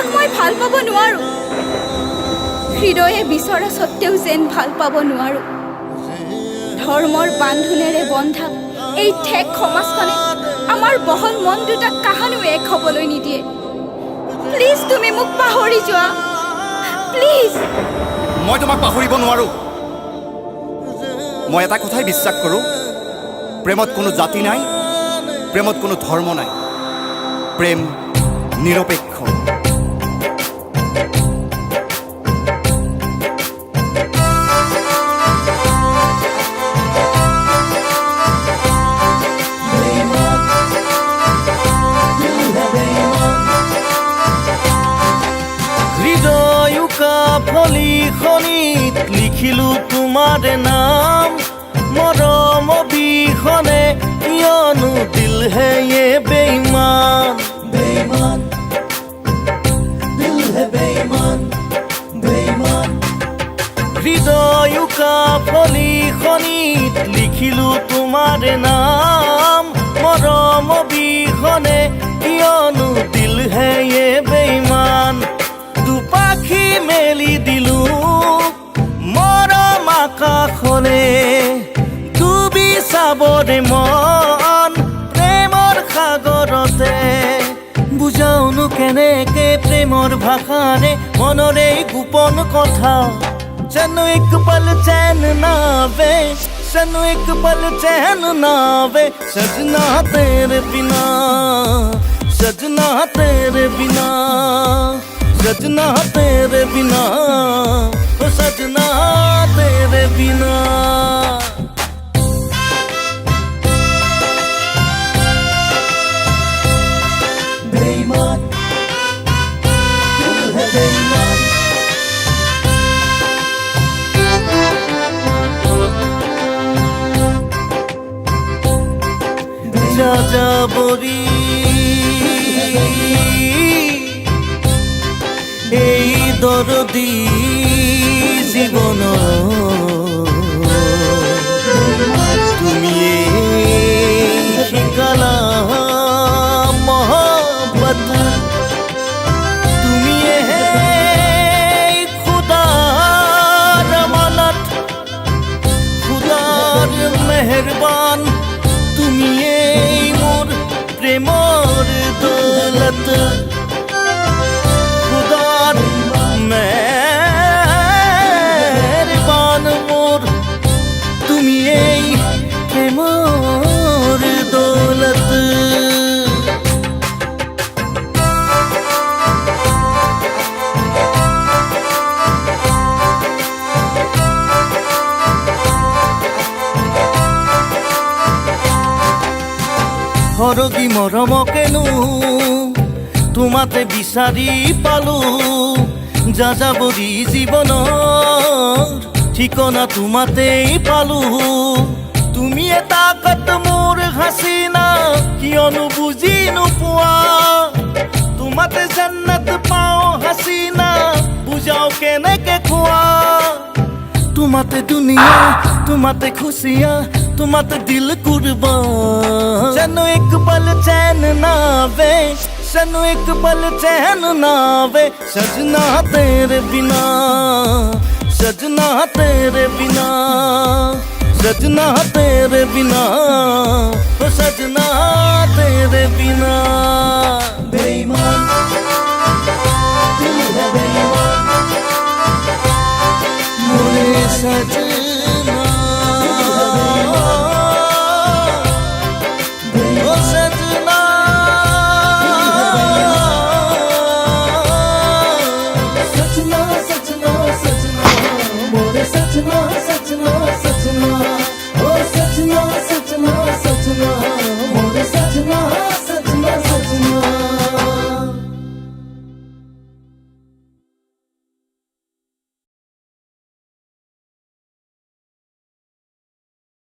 যাক মই ভাল পাব নোৱাৰো, হৃদয়ে বিচৰা সত্ত্বেও যেন ভাল পাব নোৱাৰো। ধৰ্মৰ বান্ধোনেৰে বন্ধা এই ঠেক সমাজখনে আমাৰ বহল মন দুটাক কাহানিও এক হ'বলৈ নিদিয়ে। প্লিজ তুমি মোক পাহৰি যোৱা, প্লিজ। মই তোমাক পাহৰিব নোৱাৰো। মই এটা কথাই বিশ্বাস কৰোঁ, প্ৰেমত কোনো জাতি নাই, প্ৰেমত কোনো ধৰ্ম নাই, প্ৰেম নিৰপেক্ষ। ফলিখনিত লিখিলো তোমাৰ নাম, মৰম বিহনে কিয়নো দিল হে য়ে বেঈমান, বেঈমান দিল হে বেঈমান, বেঈমান। হৃদয়ুকা ফলিখনিত লিখিলো তোমাৰ নাম, মৰম বিহনে কিয়নো দিল হে য়ে বেঈমান। দুপাখি মেলি দিলো মৰম আকাশলে, ডুবি চাবৰে মন প্ৰেমৰ সাগৰতে। বুজাওনো কেনেকে প্ৰেমৰ ভাষাৰে মনৰে গোপন কথা, জানো এক পল চैन ना आवे, জানো এক পল चैन ना आवे। सजना तेरे बिना, सजना तेरे बिना, सजना तेरे बिना, ओ सजना तेरे बिना। बेईमान दिल है बेईमान, जा जा बोरी এই দরদি জীবন, তুমি শিকালা মহব্বত, তুমি খুদার আমানত, খুদার মেহরবান, তুমি মোর প্রেমর দৌলত। মেহরবান মোর তুমি এই প্রেমর দৌলত। হৰগী মৰমকেনো তোমাতে বিচাৰি পালো, যাযাবৰী জীৱনৰ ঠিকনা তোমাতেই পালো। তুমি এটা কত মোৰ হাচিনা, কিয়নো বুজি নোপোৱা, তোমাতে জান্নাত পাওঁ হাচিনা, বুজাও কেনেকে খোৱা। তোমাতে দুনিয়া, তোমাতে খুশিয়া, তোমাতে দিল কুরবান। জানো এক পল चैन ना आवे, জানো এক পল चैन ना आवे। सजना तेरे बिना, सजना तेरे बिना, सजना तेरे बिना, ओ सजना तेरे